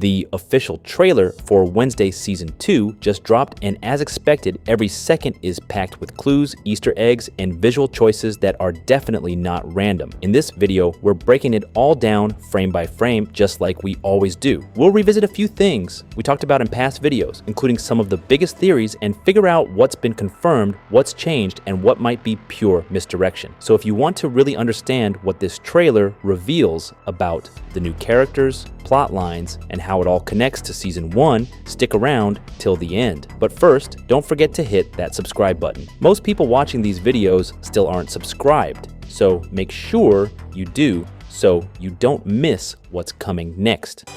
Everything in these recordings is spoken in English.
The official trailer for Wednesday Season 2 just dropped, and as expected, every second is packed with clues, Easter eggs, and visual choices that are definitely not random. In this video, we're breaking it all down frame by frame, just like we always do. We'll revisit a few things we talked about in past videos, including some of the biggest theories, and figure out what's been confirmed, what's changed, and what might be pure misdirection. So if you want to really understand what this trailer reveals about the new characters, plot lines, and how it all connects to Season 1, stick around till the end. But first, don't forget to hit that subscribe button. Most people watching these videos still aren't subscribed, so make sure you do so you don't miss what's coming next.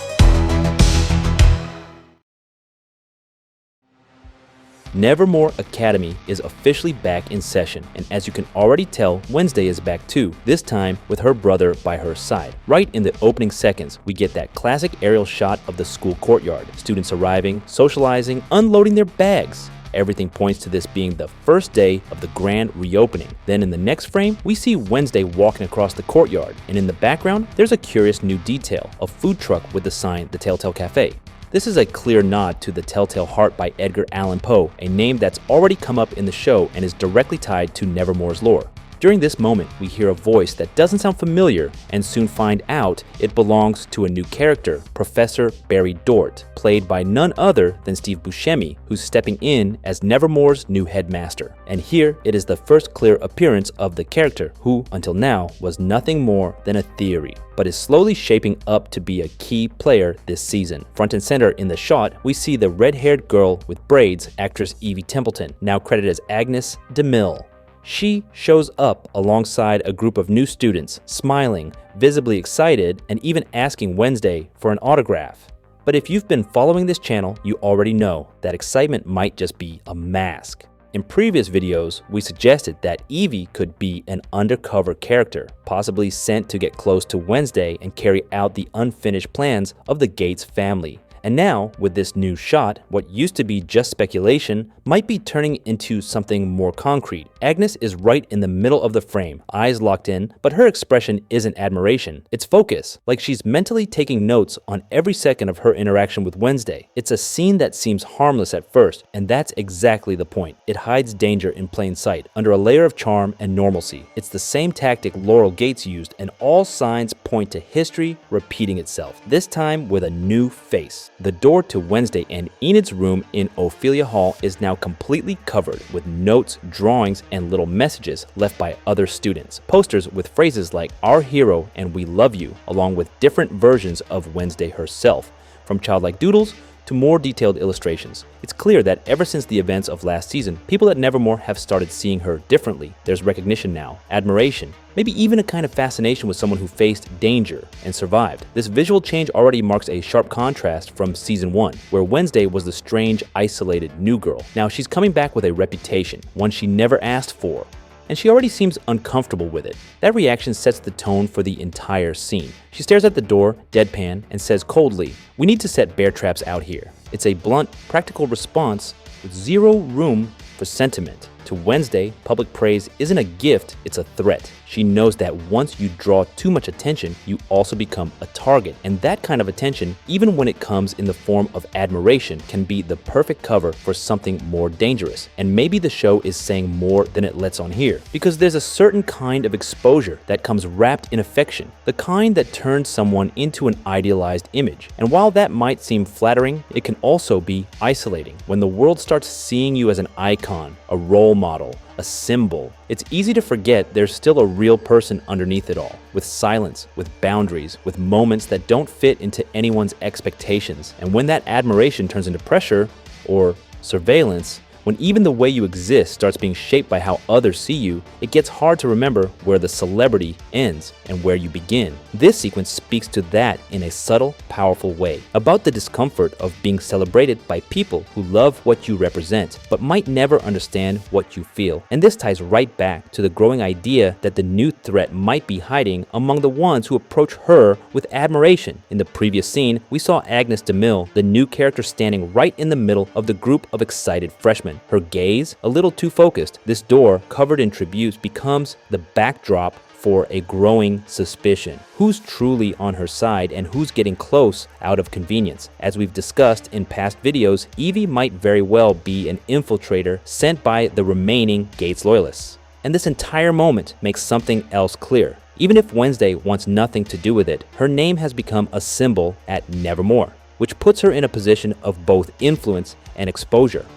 Nevermore Academy is officially back in session, and as you can already tell, Wednesday is back too, this time with her brother by her side. Right in the opening seconds, we get that classic aerial shot of the school courtyard, students arriving, socializing, unloading their bags. Everything points to this being the first day of the grand reopening. Then in the next frame, we see Wednesday walking across the courtyard, and in the background, there's a curious new detail, a food truck with the sign, The Telltale Cafe. This is a clear nod to The Telltale Heart by Edgar Allan Poe, a name that's already come up in the show and is directly tied to Nevermore's lore. During this moment, we hear a voice that doesn't sound familiar and soon find out it belongs to a new character, Professor Barry Dort, played by none other than Steve Buscemi, who's stepping in as Nevermore's new headmaster. And here it is the first clear appearance of the character, who until now was nothing more than a theory, but is slowly shaping up to be a key player this season. Front and center in the shot, we see the red-haired girl with braids, actress Evie Templeton, now credited as Agnes DeMille. She shows up alongside a group of new students, smiling, visibly excited, and even asking Wednesday for an autograph. But if you've been following this channel, you already know that excitement might just be a mask. In previous videos, we suggested that Evie could be an undercover character, possibly sent to get close to Wednesday and carry out the unfinished plans of the Gates family. And now, with this new shot, what used to be just speculation might be turning into something more concrete. Agnes is right in the middle of the frame, eyes locked in, but her expression isn't admiration, it's focus, like she's mentally taking notes on every second of her interaction with Wednesday. It's a scene that seems harmless at first, and that's exactly the point. It hides danger in plain sight, under a layer of charm and normalcy. It's the same tactic Laurel Gates used, and all signs point to history repeating itself, this time with a new face. The door to Wednesday and Enid's room in Ophelia Hall is now completely covered with notes, drawings, and little messages left by other students. Posters with phrases like "Our hero" and "We love you," along with different versions of Wednesday herself, from childlike doodles to more detailed illustrations. It's clear that ever since the events of last season, people at Nevermore have started seeing her differently. There's recognition now, admiration, maybe even a kind of fascination with someone who faced danger and survived. This visual change already marks a sharp contrast from Season 1, where Wednesday was the strange, isolated new girl. Now she's coming back with a reputation, one she never asked for, and she already seems uncomfortable with it. That reaction sets the tone for the entire scene. She stares at the door, deadpan, and says coldly, "We need to set bear traps out here." It's a blunt, practical response with zero room for sentiment. To Wednesday, public praise isn't a gift, it's a threat. She knows that once you draw too much attention, you also become a target. And that kind of attention, even when it comes in the form of admiration, can be the perfect cover for something more dangerous. And maybe the show is saying more than it lets on here, because there's a certain kind of exposure that comes wrapped in affection, the kind that turns someone into an idealized image. And while that might seem flattering, it can also be isolating. When the world starts seeing you as an icon, a role model, a symbol, it's easy to forget there's still a real person underneath it all, with silence, with boundaries, with moments that don't fit into anyone's expectations. And when that admiration turns into pressure or surveillance, when even the way you exist starts being shaped by how others see you, it gets hard to remember where the celebrity ends and where you begin. This sequence speaks to that in a subtle, powerful way, about the discomfort of being celebrated by people who love what you represent, but might never understand what you feel. And this ties right back to the growing idea that the new threat might be hiding among the ones who approach her with admiration. In the previous scene, we saw Agnes DeMille, the new character, standing right in the middle of the group of excited freshmen. Her gaze, a little too focused, this door, covered in tributes, becomes the backdrop for a growing suspicion. Who's truly on her side and who's getting close out of convenience? As we've discussed in past videos, Evie might very well be an infiltrator sent by the remaining Gates loyalists. And this entire moment makes something else clear. Even if Wednesday wants nothing to do with it, her name has become a symbol at Nevermore, which puts her in a position of both influence and exposure.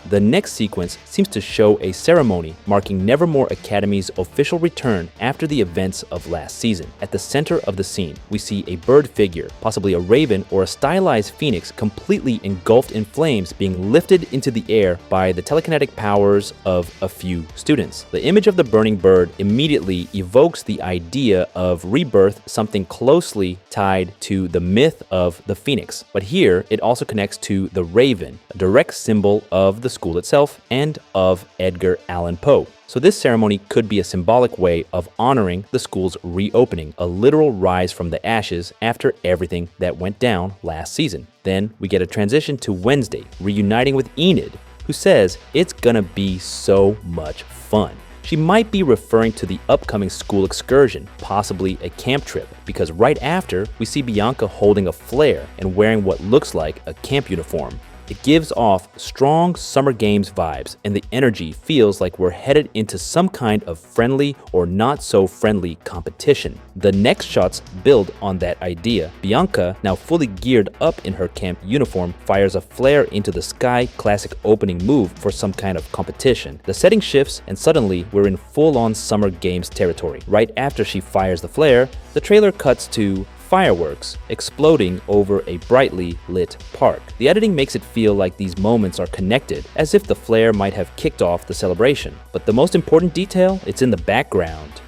The next sequence seems to show a ceremony marking Nevermore Academy's official return after the events of last season. At the center of the scene, we see a bird figure, possibly a raven or a stylized phoenix, completely engulfed in flames, being lifted into the air by the telekinetic powers of a few students. The image of the burning bird immediately evokes the idea of rebirth, something closely tied to the myth of the phoenix. But here, it also connects to the raven, a direct symbol of the school itself and of Edgar Allan Poe. So this ceremony could be a symbolic way of honoring the school's reopening, a literal rise from the ashes after everything that went down last season. Then we get a transition to Wednesday, reuniting with Enid, who says it's gonna be so much fun. She might be referring to the upcoming school excursion, possibly a camp trip, because right after, we see Bianca holding a flare and wearing what looks like a camp uniform. It gives off strong Summer Games vibes, and the energy feels like we're headed into some kind of friendly or not so friendly competition. The next shots build on that idea. Bianca, now fully geared up in her camp uniform, fires a flare into the sky, classic opening move for some kind of competition. The setting shifts, and suddenly we're in full-on Summer Games territory. Right after she fires the flare, the trailer cuts to fireworks exploding over a brightly lit park. The editing makes it feel like these moments are connected, as if the flare might have kicked off the celebration. But the most important detail, it's in the background.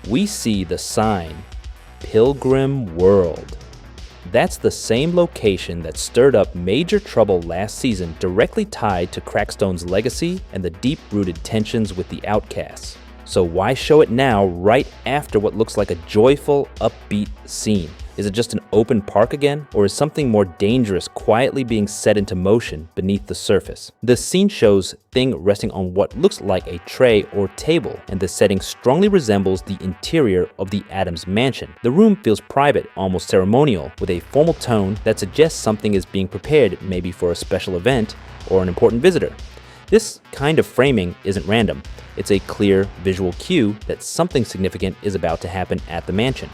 We see the sign, Pilgrim World. That's the same location that stirred up major trouble last season, directly tied to Crackstone's legacy and the deep-rooted tensions with the outcasts. So why show it now, right after what looks like a joyful, upbeat scene? Is it just an open park again? Or is something more dangerous quietly being set into motion beneath the surface? The scene shows Thing resting on what looks like a tray or table, and the setting strongly resembles the interior of the Addams mansion. The room feels private, almost ceremonial, with a formal tone that suggests something is being prepared, maybe for a special event or an important visitor. This kind of framing isn't random. It's a clear visual cue that something significant is about to happen at the mansion.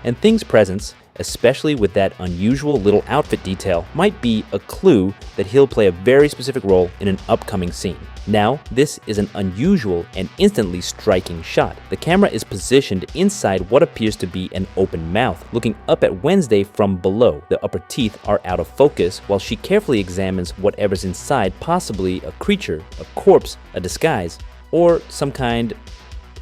And Thing's presence, especially with that unusual little outfit detail, might be a clue that he'll play a very specific role in an upcoming scene. Now, this is an unusual and instantly striking shot. The camera is positioned inside what appears to be an open mouth, looking up at Wednesday from below. The upper teeth are out of focus while she carefully examines whatever's inside, possibly a creature, a corpse, a disguise, or some kind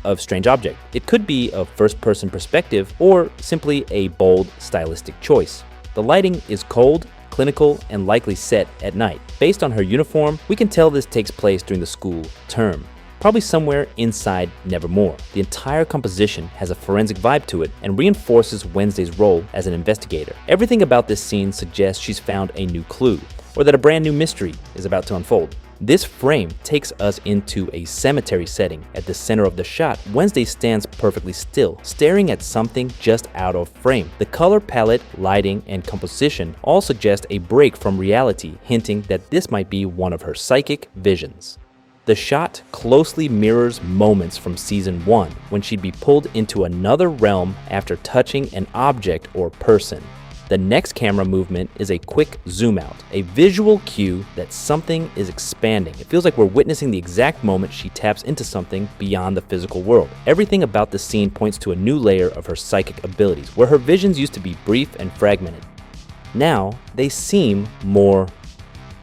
of strange object. It could be a first-person perspective or simply a bold stylistic choice. The lighting is cold, clinical, and likely set at night. Based on her uniform, we can tell this takes place during the school term, probably somewhere inside Nevermore. The entire composition has a forensic vibe to it and reinforces Wednesday's role as an investigator. Everything about this scene suggests she's found a new clue, or that a brand new mystery is about to unfold. This frame takes us into a cemetery setting. At the center of the shot, Wednesday stands perfectly still, staring at something just out of frame. The color palette, lighting, and composition all suggest a break from reality, hinting that this might be one of her psychic visions. The shot closely mirrors moments from Season 1, when she'd be pulled into another realm after touching an object or person. The next camera movement is a quick zoom out, a visual cue that something is expanding. It feels like we're witnessing the exact moment she taps into something beyond the physical world. Everything about the scene points to a new layer of her psychic abilities, where her visions used to be brief and fragmented. Now, they seem more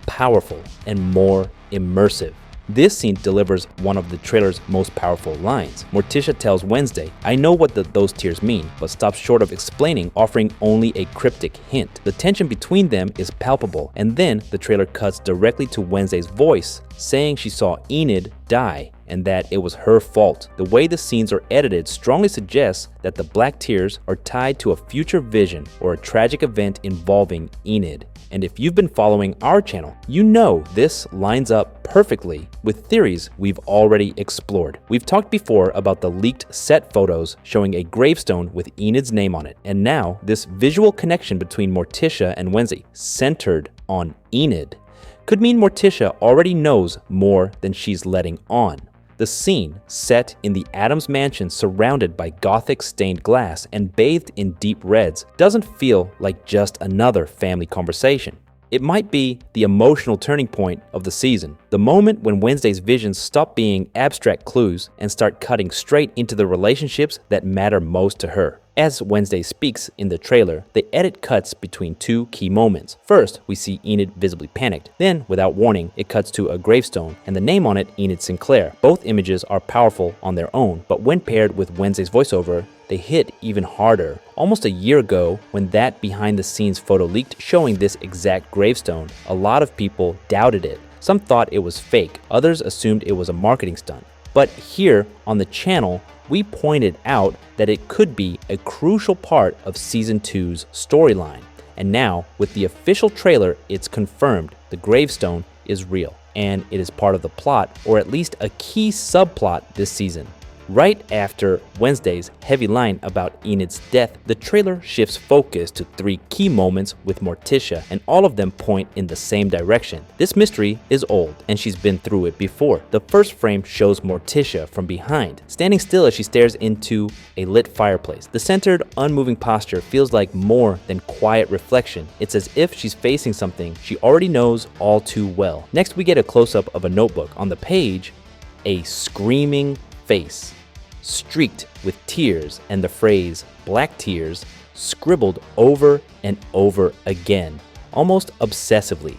powerful and more immersive. This scene delivers one of the trailer's most powerful lines. Morticia tells Wednesday, "I know what those tears mean," but stops short of explaining, offering only a cryptic hint. The tension between them is palpable, and then the trailer cuts directly to Wednesday's voice, saying she saw Enid die and that it was her fault. The way the scenes are edited strongly suggests that the black tears are tied to a future vision or a tragic event involving Enid. And if you've been following our channel, you know this lines up perfectly with theories we've already explored. We've talked before about the leaked set photos showing a gravestone with Enid's name on it, and now this visual connection between Morticia and Wednesday, centered on Enid, could mean Morticia already knows more than she's letting on. The scene, set in the Addams mansion surrounded by Gothic stained glass and bathed in deep reds, doesn't feel like just another family conversation. It might be the emotional turning point of the season, the moment when Wednesday's visions stop being abstract clues and start cutting straight into the relationships that matter most to her. As Wednesday speaks in the trailer, the edit cuts between two key moments. First, we see Enid visibly panicked. Then, without warning, it cuts to a gravestone and the name on it, Enid Sinclair. Both images are powerful on their own, but when paired with Wednesday's voiceover, they hit even harder. Almost a year ago, when that behind-the-scenes photo leaked showing this exact gravestone, a lot of people doubted it. Some thought it was fake, others assumed it was a marketing stunt. But here on the channel, we pointed out that it could be a crucial part of Season 2's storyline. And now, with the official trailer, it's confirmed the gravestone is real, and it is part of the plot, or at least a key subplot this season. Right after Wednesday's heavy line about Enid's death, the trailer shifts focus to three key moments with Morticia, and all of them point in the same direction. This mystery is old, and she's been through it before. The first frame shows Morticia from behind, standing still as she stares into a lit fireplace. The centered, unmoving posture feels like more than quiet reflection. It's as if she's facing something she already knows all too well. Next, we get a close-up of a notebook. On the page, a screaming face, streaked with tears, and the phrase "black tears" scribbled over and over again, almost obsessively.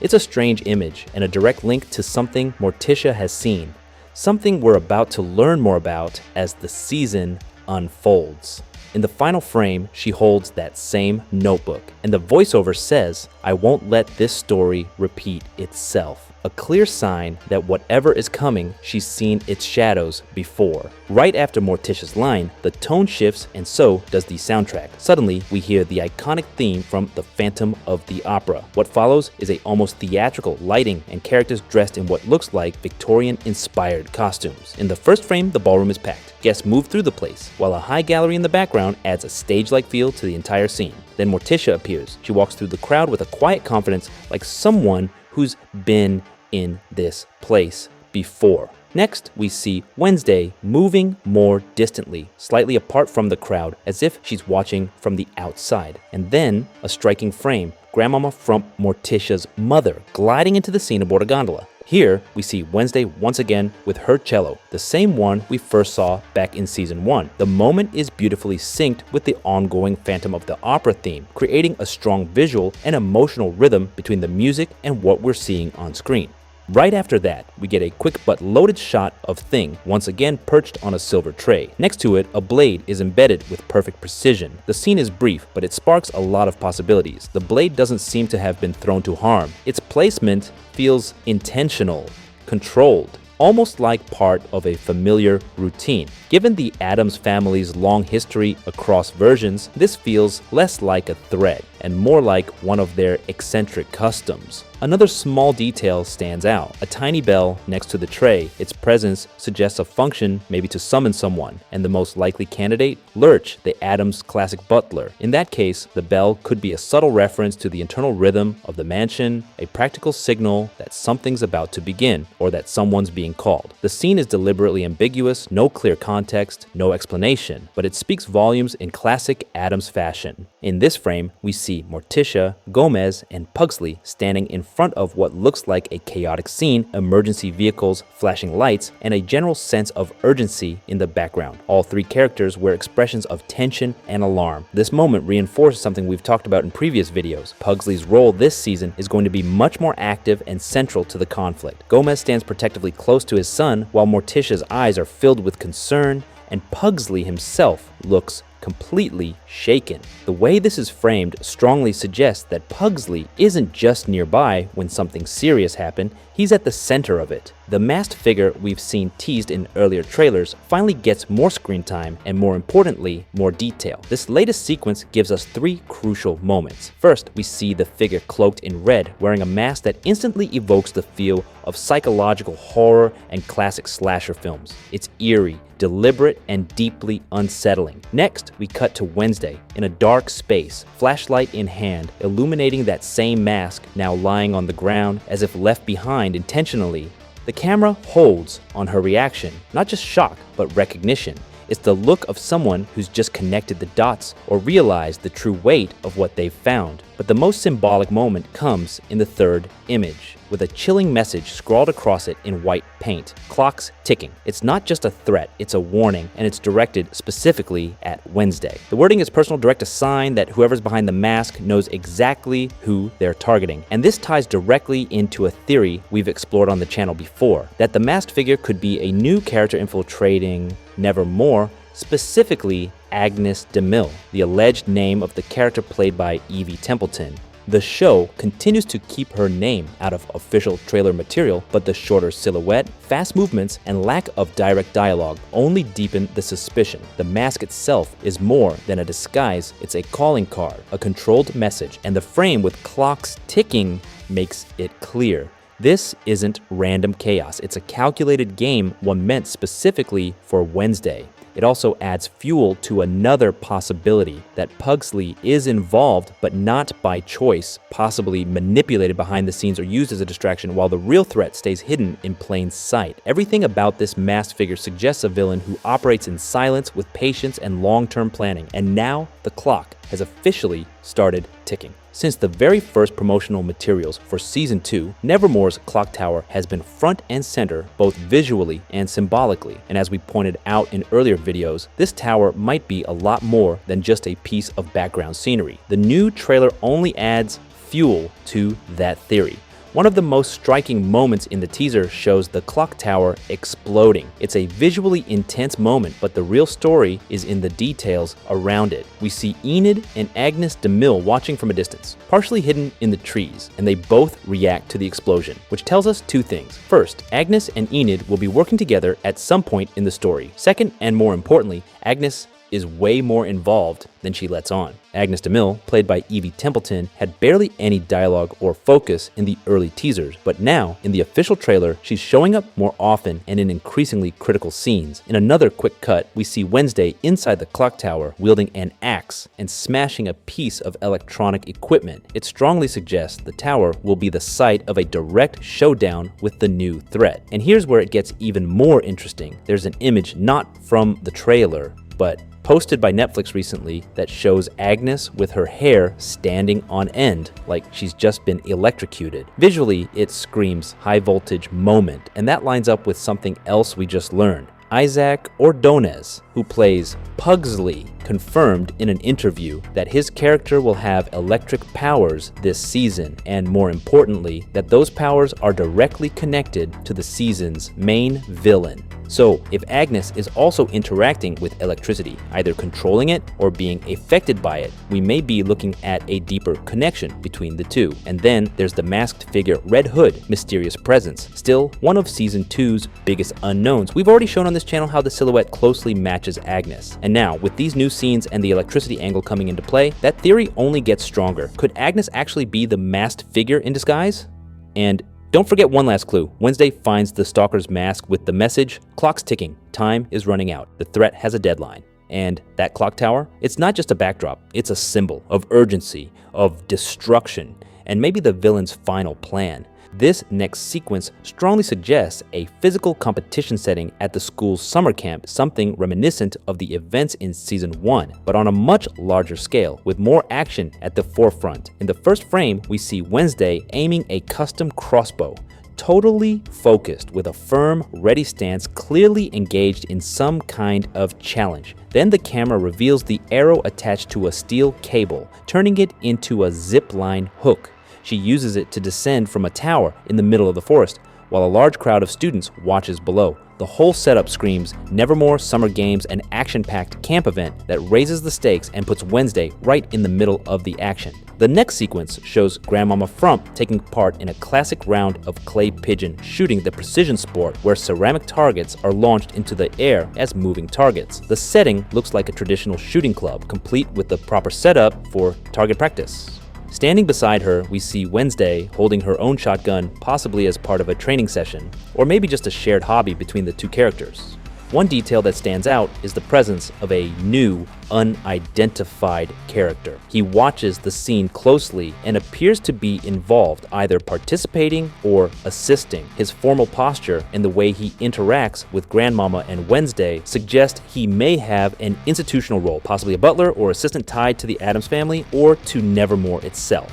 It's a strange image and a direct link to something Morticia has seen, something we're about to learn more about as the season unfolds. In the final frame, she holds that same notebook, and the voiceover says, "I won't let this story repeat itself." A clear sign that whatever is coming, she's seen its shadows before. Right after Morticia's line, the tone shifts and so does the soundtrack. Suddenly, we hear the iconic theme from The Phantom of the Opera. What follows is a almost theatrical lighting and characters dressed in what looks like Victorian-inspired costumes. In the first frame, the ballroom is packed. Guests move through the place, while a high gallery in the background adds a stage-like feel to the entire scene. Then Morticia appears. She walks through the crowd with a quiet confidence, like someone who's been in this place before. Next, we see Wednesday moving more distantly, slightly apart from the crowd, as if she's watching from the outside. And then, a striking frame, Grandmama from Morticia's mother, gliding into the scene aboard a gondola. Here, we see Wednesday once again with her cello, the same one we first saw back in Season 1. The moment is beautifully synced with the ongoing Phantom of the Opera theme, creating a strong visual and emotional rhythm between the music and what we're seeing on screen. Right after that, we get a quick but loaded shot of Thing, once again perched on a silver tray. Next to it, a blade is embedded with perfect precision. The scene is brief, but it sparks a lot of possibilities. The blade doesn't seem to have been thrown to harm. Its placement feels intentional, controlled, almost like part of a familiar routine. Given the Addams family's long history across versions, this feels less like a threat and more like one of their eccentric customs. Another small detail stands out. A tiny bell next to the tray. Its presence suggests a function, maybe to summon someone, and the most likely candidate? Lurch, the Addams classic butler. In that case, the bell could be a subtle reference to the internal rhythm of the mansion, a practical signal that something's about to begin, or that someone's being called. The scene is deliberately ambiguous, no clear context, no explanation, but it speaks volumes in classic Addams fashion. In this frame, we see Morticia, Gomez, and Pugsley standing in front of what looks like a chaotic scene, emergency vehicles, flashing lights, and a general sense of urgency in the background. All three characters wear expressions of tension and alarm. This moment reinforces something we've talked about in previous videos. Pugsley's role this season is going to be much more active and central to the conflict. Gomez stands protectively close to his son, while Morticia's eyes are filled with concern, and Pugsley himself looks completely shaken. The way this is framed strongly suggests that Pugsley isn't just nearby when something serious happened, he's at the center of it. The masked figure we've seen teased in earlier trailers finally gets more screen time and, more importantly, more detail. This latest sequence gives us 3 crucial moments. First, we see the figure cloaked in red, wearing a mask that instantly evokes the feel of psychological horror and classic slasher films. It's eerie, deliberate, and deeply unsettling. Next, we cut to Wednesday in a dark space, flashlight in hand, illuminating that same mask now lying on the ground as if left behind intentionally. The camera holds on her reaction, not just shock, but recognition. It's the look of someone who's just connected the dots or realized the true weight of what they've found. But the most symbolic moment comes in the third image, with a chilling message scrawled across it in white paint. Clock's ticking. It's not just a threat, it's a warning, and it's directed specifically at Wednesday. The wording is personal, direct, a sign that whoever's behind the mask knows exactly who they're targeting. And this ties directly into a theory we've explored on the channel before, that the masked figure could be a new character infiltrating Nevermore, specifically Agnes DeMille, the alleged name of the character played by Evie Templeton. The show continues to keep her name out of official trailer material, but the shorter silhouette, fast movements, and lack of direct dialogue only deepen the suspicion. The mask itself is more than a disguise, it's a calling card, a controlled message, and the frame with clocks ticking makes it clear. This isn't random chaos, it's a calculated game, one meant specifically for Wednesday. It also adds fuel to another possibility, that Pugsley is involved but not by choice, possibly manipulated behind the scenes or used as a distraction while the real threat stays hidden in plain sight. Everything about this masked figure suggests a villain who operates in silence with patience and long-term planning, and now the clock has officially started ticking. Since the very first promotional materials for Season 2, Nevermore's clock tower has been front and center both visually and symbolically, and as we pointed out in earlier videos, this tower might be a lot more than just a piece of background scenery. The new trailer only adds fuel to that theory. One of the most striking moments in the teaser shows the clock tower exploding. It's a visually intense moment, but the real story is in the details around it. We see Enid and Agnes DeMille watching from a distance, partially hidden in the trees, and they both react to the explosion, which tells us 2 things. First, Agnes and Enid will be working together at some point in the story. Second, and more importantly, Agnes is way more involved than she lets on. Agnes DeMille, played by Evie Templeton, had barely any dialogue or focus in the early teasers, but now, in the official trailer, she's showing up more often and in increasingly critical scenes. In another quick cut, we see Wednesday inside the clock tower wielding an axe and smashing a piece of electronic equipment. It strongly suggests the tower will be the site of a direct showdown with the new threat. And here's where it gets even more interesting. There's an image not from the trailer, but posted by Netflix recently that shows Agnes with her hair standing on end like she's just been electrocuted. Visually, it screams high voltage moment, and that lines up with something else we just learned. Isaac Ordonez, who plays Pugsley, confirmed in an interview that his character will have electric powers this season, and more importantly, that those powers are directly connected to the season's main villain. So, if Agnes is also interacting with electricity, either controlling it or being affected by it, we may be looking at a deeper connection between the two. And then there's the masked figure Red Hood, mysterious presence, still one of Season 2's biggest unknowns. We've already shown on this channel how the silhouette closely matches Agnes. And now, with these new scenes and the electricity angle coming into play, that theory only gets stronger. Could Agnes actually be the masked figure in disguise? And don't forget one last clue. Wednesday finds the stalker's mask with the message, "Clock's ticking, time is running out. The threat has a deadline." And that clock tower, it's not just a backdrop, it's a symbol of urgency, of destruction, and maybe the villain's final plan. This next sequence strongly suggests a physical competition setting at the school's summer camp, something reminiscent of the events in Season 1, but on a much larger scale, with more action at the forefront. In the first frame, we see Wednesday aiming a custom crossbow, totally focused with a firm, ready stance, clearly engaged in some kind of challenge. Then the camera reveals the arrow attached to a steel cable, turning it into a zip line hook. She uses it to descend from a tower in the middle of the forest, while a large crowd of students watches below. The whole setup screams Nevermore Summer Games, an action-packed camp event that raises the stakes and puts Wednesday right in the middle of the action. The next sequence shows Grandmama Frump taking part in a classic round of clay pigeon shooting, the precision sport where ceramic targets are launched into the air as moving targets. The setting looks like a traditional shooting club, complete with the proper setup for target practice. Standing beside her, we see Wednesday holding her own shotgun, possibly as part of a training session, or maybe just a shared hobby between the two characters. One detail that stands out is the presence of a new, unidentified character. He watches the scene closely and appears to be involved, either participating or assisting. His formal posture and the way he interacts with Grandmama and Wednesday suggest he may have an institutional role, possibly a butler or assistant tied to the Addams family or to Nevermore itself.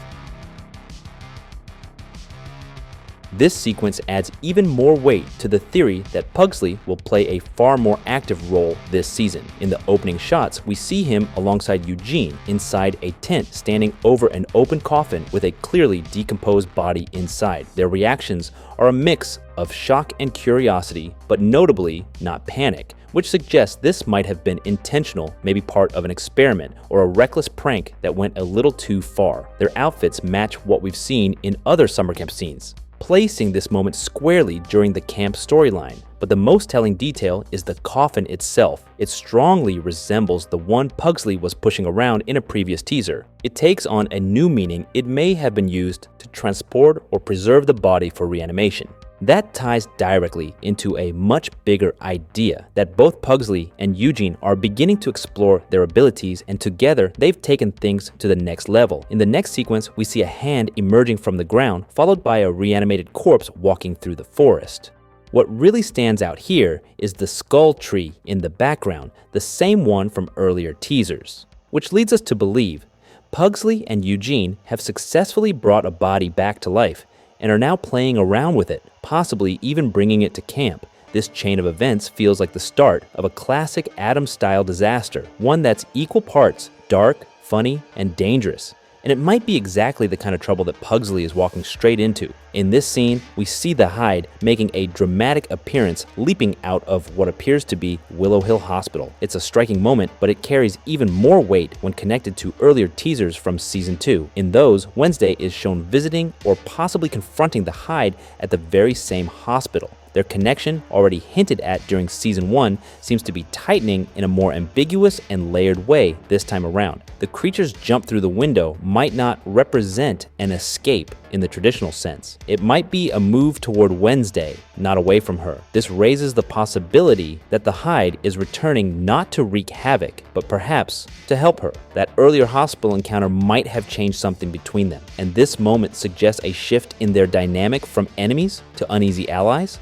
This sequence adds even more weight to the theory that Pugsley will play a far more active role this season. In the opening shots, we see him alongside Eugene inside a tent, standing over an open coffin with a clearly decomposed body inside. Their reactions are a mix of shock and curiosity, but notably not panic, which suggests this might have been intentional, maybe part of an experiment or a reckless prank that went a little too far. Their outfits match what we've seen in other summer camp scenes, placing this moment squarely during the camp storyline. But the most telling detail is the coffin itself. It strongly resembles the one Pugsley was pushing around in a previous teaser. It takes on a new meaning. It may have been used to transport or preserve the body for reanimation. That ties directly into a much bigger idea that both Pugsley and Eugene are beginning to explore their abilities, and together they've taken things to the next level. In the next sequence, we see a hand emerging from the ground, followed by a reanimated corpse walking through the forest. What really stands out here is the skull tree in the background, the same one from earlier teasers, which leads us to believe Pugsley and Eugene have successfully brought a body back to life and are now playing around with it, possibly even bringing it to camp. This chain of events feels like the start of a classic Addams-style disaster, one that's equal parts dark, funny, and dangerous. And it might be exactly the kind of trouble that Pugsley is walking straight into. In this scene, we see the Hyde making a dramatic appearance, leaping out of what appears to be Willow Hill Hospital. It's a striking moment, but it carries even more weight when connected to earlier teasers from Season 2. In those, Wednesday is shown visiting or possibly confronting the Hyde at the very same hospital. Their connection, already hinted at during Season 1, seems to be tightening in a more ambiguous and layered way this time around. The creature's jump through the window might not represent an escape in the traditional sense. It might be a move toward Wednesday, not away from her. This raises the possibility that the Hyde is returning not to wreak havoc, but perhaps to help her. That earlier hospital encounter might have changed something between them, and this moment suggests a shift in their dynamic from enemies to uneasy allies.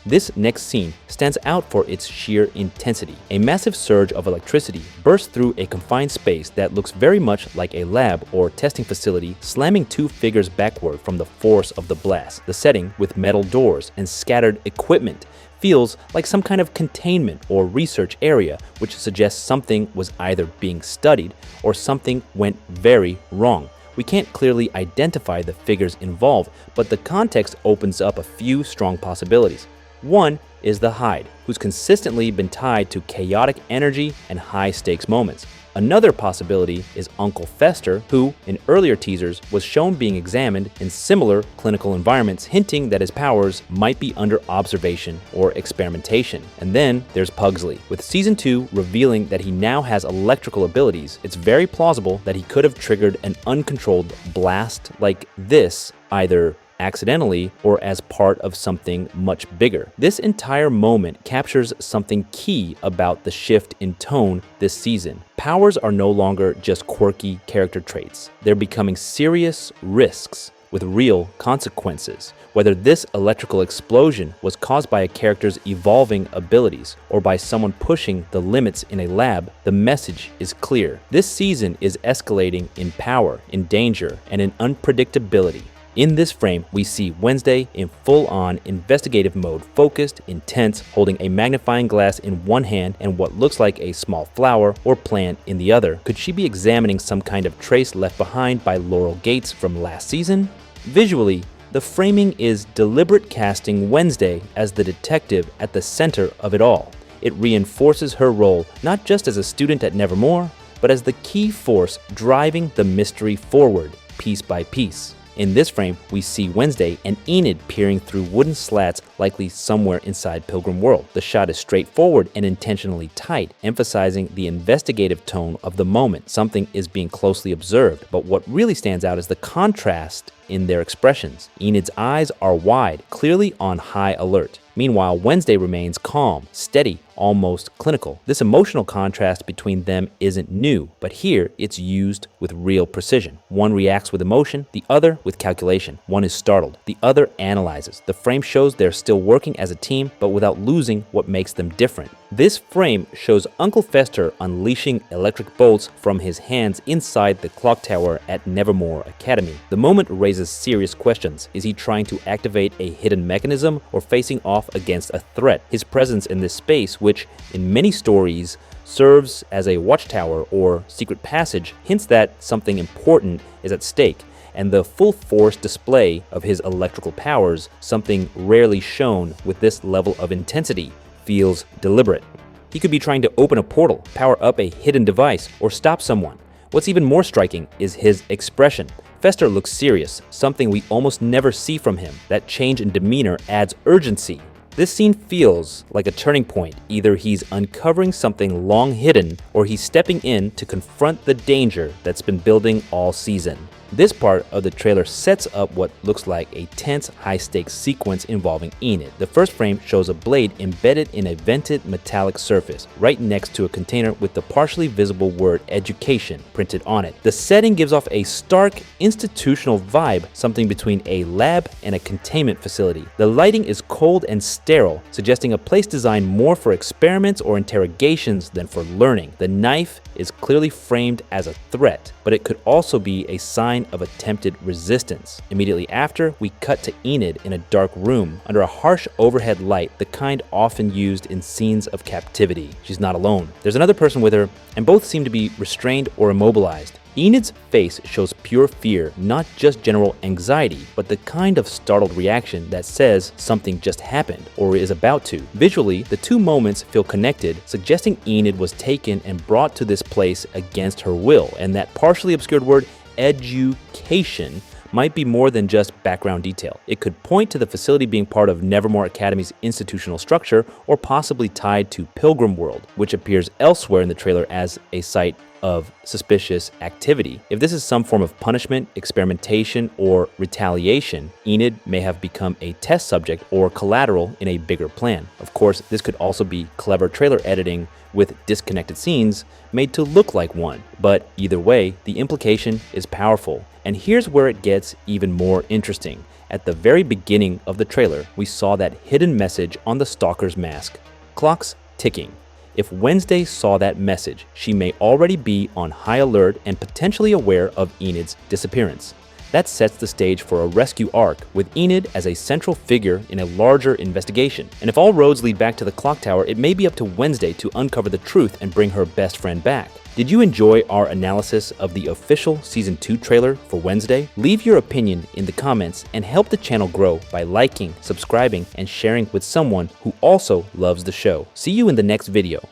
This next scene stands out for its sheer intensity. A massive surge of electricity bursts through a confined space that looks very much like a lab or testing facility, slamming two figures backward from the force of the blast. The setting, with metal doors and scattered equipment, feels like some kind of containment or research area, which suggests something was either being studied or something went very wrong. We can't clearly identify the figures involved, but the context opens up a few strong possibilities. One is the Hyde, who's consistently been tied to chaotic energy and high-stakes moments. Another possibility is Uncle Fester, who, in earlier teasers, was shown being examined in similar clinical environments, hinting that his powers might be under observation or experimentation. And then there's Pugsley. With Season 2 revealing that he now has electrical abilities, it's very plausible that he could have triggered an uncontrolled blast like this, either accidentally or as part of something much bigger. This entire moment captures something key about the shift in tone this season. Powers are no longer just quirky character traits. They're becoming serious risks with real consequences. Whether this electrical explosion was caused by a character's evolving abilities or by someone pushing the limits in a lab, the message is clear. This season is escalating in power, in danger, and in unpredictability. In this frame, we see Wednesday in full-on investigative mode, focused, intense, holding a magnifying glass in one hand and what looks like a small flower or plant in the other. Could she be examining some kind of trace left behind by Laurel Gates from last season? Visually, the framing is deliberate, casting Wednesday as the detective at the center of it all. It reinforces her role not just as a student at Nevermore, but as the key force driving the mystery forward, piece by piece. In this frame, we see Wednesday and Enid peering through wooden slats, likely somewhere inside Pilgrim World. The shot is straightforward and intentionally tight, emphasizing the investigative tone of the moment. Something is being closely observed, but what really stands out is the contrast in their expressions. Enid's eyes are wide, clearly on high alert. Meanwhile, Wednesday remains calm, steady, almost clinical. This emotional contrast between them isn't new, but here it's used with real precision. One reacts with emotion, the other with calculation. One is startled, the other analyzes. The frame shows they're still working as a team, but without losing what makes them different. This frame shows Uncle Fester unleashing electric bolts from his hands inside the clock tower at Nevermore Academy. The moment raises serious questions. Is he trying to activate a hidden mechanism or facing off against a threat? His presence in this space, which in many stories serves as a watchtower or secret passage, hints that something important is at stake, and the full force display of his electrical powers, something rarely shown with this level of intensity, feels deliberate. He could be trying to open a portal, power up a hidden device, or stop someone. What's even more striking is his expression. Fester looks serious, something we almost never see from him. That change in demeanor adds urgency. This scene feels like a turning point. Either he's uncovering something long hidden, or he's stepping in to confront the danger that's been building all season. This part of the trailer sets up what looks like a tense, high-stakes sequence involving Enid. The first frame shows a blade embedded in a vented metallic surface, right next to a container with the partially visible word education printed on it. The setting gives off a stark, institutional vibe, something between a lab and a containment facility. The lighting is cold and sterile, suggesting a place designed more for experiments or interrogations than for learning. The knife is clearly framed as a threat, but it could also be a sign of attempted resistance. Immediately after, we cut to Enid in a dark room under a harsh overhead light, the kind often used in scenes of captivity. She's not alone. There's another person with her, and both seem to be restrained or immobilized. Enid's face shows pure fear, not just general anxiety, but the kind of startled reaction that says something just happened or is about to. Visually, the two moments feel connected, suggesting Enid was taken and brought to this place against her will, and that partially obscured word education might be more than just background detail. It could point to the facility being part of Nevermore Academy's institutional structure, or possibly tied to Pilgrim World, which appears elsewhere in the trailer as a site of suspicious activity. If this is some form of punishment, experimentation, or retaliation, Enid may have become a test subject or collateral in a bigger plan. Of course, this could also be clever trailer editing with disconnected scenes made to look like one. But either way, the implication is powerful. And here's where it gets even more interesting. At the very beginning of the trailer, we saw that hidden message on the stalker's mask. Clock's ticking. If Wednesday saw that message, she may already be on high alert and potentially aware of Enid's disappearance. That sets the stage for a rescue arc, with Enid as a central figure in a larger investigation. And if all roads lead back to the clock tower, it may be up to Wednesday to uncover the truth and bring her best friend back. Did you enjoy our analysis of the official Season 2 trailer for Wednesday? Leave your opinion in the comments and help the channel grow by liking, subscribing, and sharing with someone who also loves the show. See you in the next video.